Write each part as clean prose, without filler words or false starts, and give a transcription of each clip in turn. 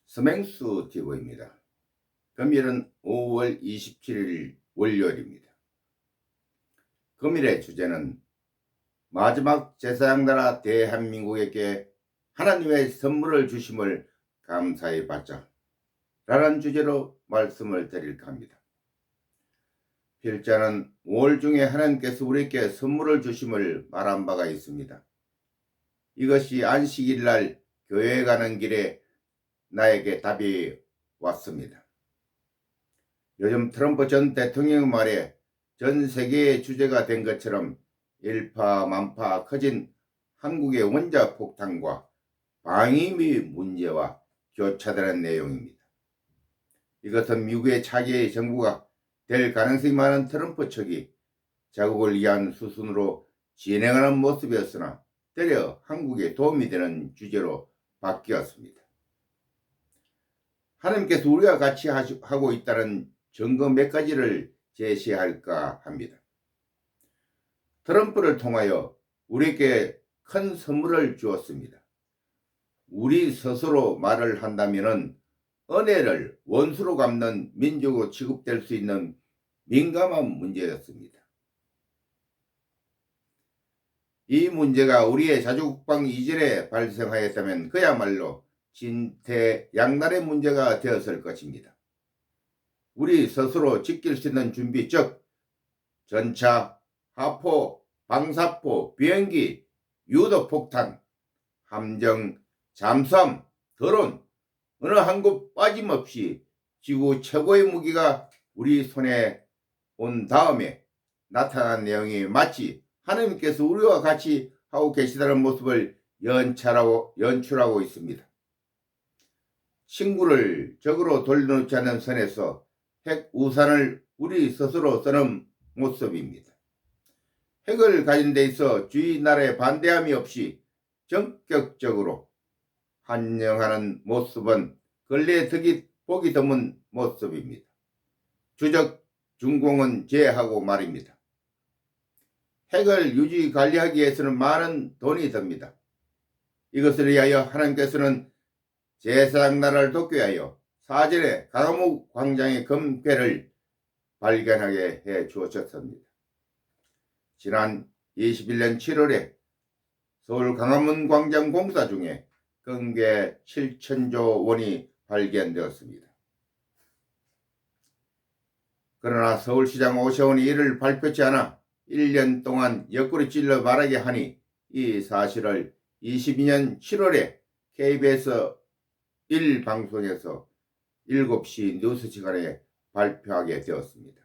서맹수 TV입니다. 금일은 5월 27일 월요일입니다. 금일의 주제는 마지막 제사장나라 대한민국에게 하나님의 선물을 주심을 감사히 받자 라는 주제로 말씀을 드릴까 합니다. 필자는 5월 중에 하나님께서 우리에게 선물을 주심을 말한 바가 있습니다. 이것이 안식일날 교회에 가는 길에 나에게 답이 왔습니다. 요즘 트럼프 전 대통령의 말에 전 세계의 주제가 된 것처럼 일파만파 커진 한국의 원자폭탄과 방위비 문제와 교차되는 내용입니다. 이것은 미국의 차기 정부가 될 가능성이 많은 트럼프 측이 자국을 위한 수순으로 진행하는 모습이었으나 되려 한국에 도움이 되는 주제로 바뀌었습니다. 하나님께서 우리와 같이 하고 있다는 증거 몇 가지를 제시할까 합니다. 트럼프를 통하여 우리에게 큰 선물을 주었습니다. 우리 스스로 말을 한다면 은혜를 원수로 갚는 민족으로 취급될 수 있는 민감한 문제였습니다. 이 문제가 우리의 자주국방 이전에 발생하였다면 그야말로 진퇴양난의 문제가 되었을 것입니다. 우리 스스로 지킬 수 있는 준비, 즉 전차, 하포, 방사포, 비행기, 유도폭탄, 함정, 잠수함, 드론 어느 한 곳 빠짐없이 지구 최고의 무기가 우리 손에 온 다음에 나타난 내용이 마치 하나님께서 우리와 같이 하고 계시다는 모습을 연출하고 있습니다. 친구를 적으로 돌려놓지 않는 선에서 핵 우산을 우리 스스로 쓰는 모습입니다. 핵을 가진 데 있어 주위 나라에 반대함이 없이 전격적으로 환영하는 모습은 근래에 보기 드문 모습입니다. 주적 준공은 제하고 말입니다. 핵을 유지 관리하기 위해서는 많은 돈이 듭니다. 이것을 위하여 하나님께서는 제사장 나라를 돕기 위하여 사전에 강화문 광장의 금괴를 발견하게 해 주었습니다. 지난 21년 7월에 서울 강화문 광장 공사 중에 금괴 7천조 원이 발견되었습니다. 그러나 서울시장 오세훈이 이를 발표치 않아 1년 동안 옆구리 찔러 말하게 하니 이 사실을 22년 7월에 KBS 1방송에서 7시 뉴스 시간에 발표하게 되었습니다.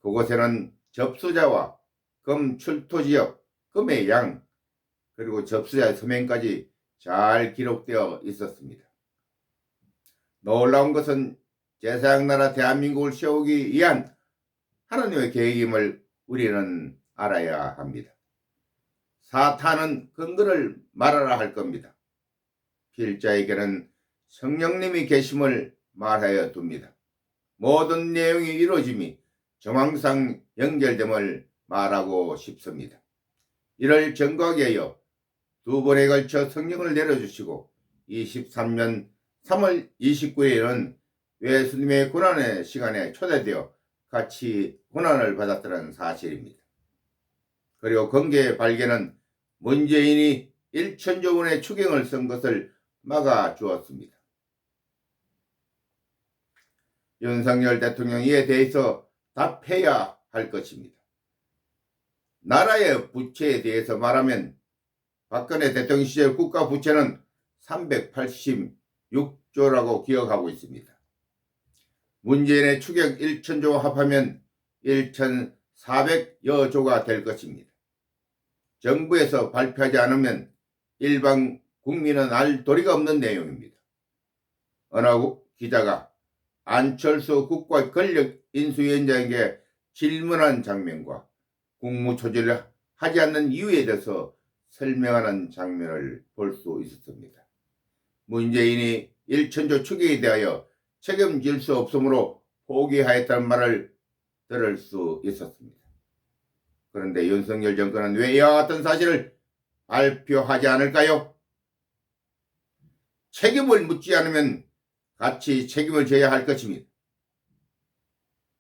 그곳에는 접수자와 금 출토지역, 금의 양, 그리고 접수자의 서명까지 잘 기록되어 있었습니다. 놀라운 것은 제사장 나라 대한민국을 세우기 위한 하나님의 계획임을 우리는 알아야 합니다. 사탄은 근거를 말하라 할 겁니다. 필자에게는 성령님이 계심을 말하여 둡니다. 모든 내용이 이루어짐이 정황상 연결됨을 말하고 싶습니다. 이를 증거하기 위하여 두 번에 걸쳐 성령을 내려주시고 23년 3월 29일에는 예수님의 고난의 시간에 초대되어 같이 고난을 받았다는 사실입니다. 그리고 금괴의 발견은 문재인이 1천조 원의 추경을 쓴 것을 막아주었습니다. 윤석열 대통령이 이에 대해서 답해야 할 것입니다. 나라의 부채에 대해서 말하면 박근혜 대통령 시절 국가 부채는 386조라고 기억하고 있습니다. 문재인의 추경 1천조 합하면 1,400여 조가 될 것입니다. 정부에서 발표하지 않으면 일반 국민은 알 도리가 없는 내용입니다. 어느 기자가 안철수 국가권력인수위원장에게 질문한 장면과 국무조치를 하지 않는 이유에 대해서 설명하는 장면을 볼 수 있었습니다. 문재인이 1천조 추경에 대하여 책임질 수 없으므로 포기하였다는 말을 들을 수 있었습니다. 그런데 윤석열 정권은 왜 이와 같은 사실을 발표하지 않을까요? 책임을 묻지 않으면 같이 책임을 져야 할 것입니다.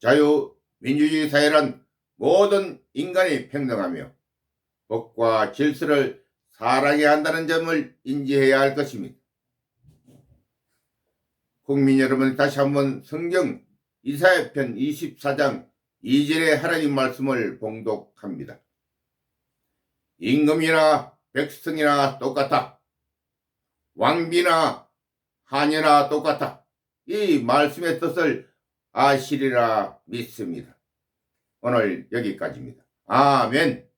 자유민주주의 사회란 모든 인간이 평등하며 법과 질서를 사랑해야 한다는 점을 인지해야 할 것입니다. 국민 여러분, 다시 한번 성경 이사야편 24장 2절의 하나님 말씀을 봉독합니다. 임금이나 백성이나 똑같아. 왕비나 하녀나 똑같아. 이 말씀의 뜻을 아시리라 믿습니다. 오늘 여기까지입니다. 아멘.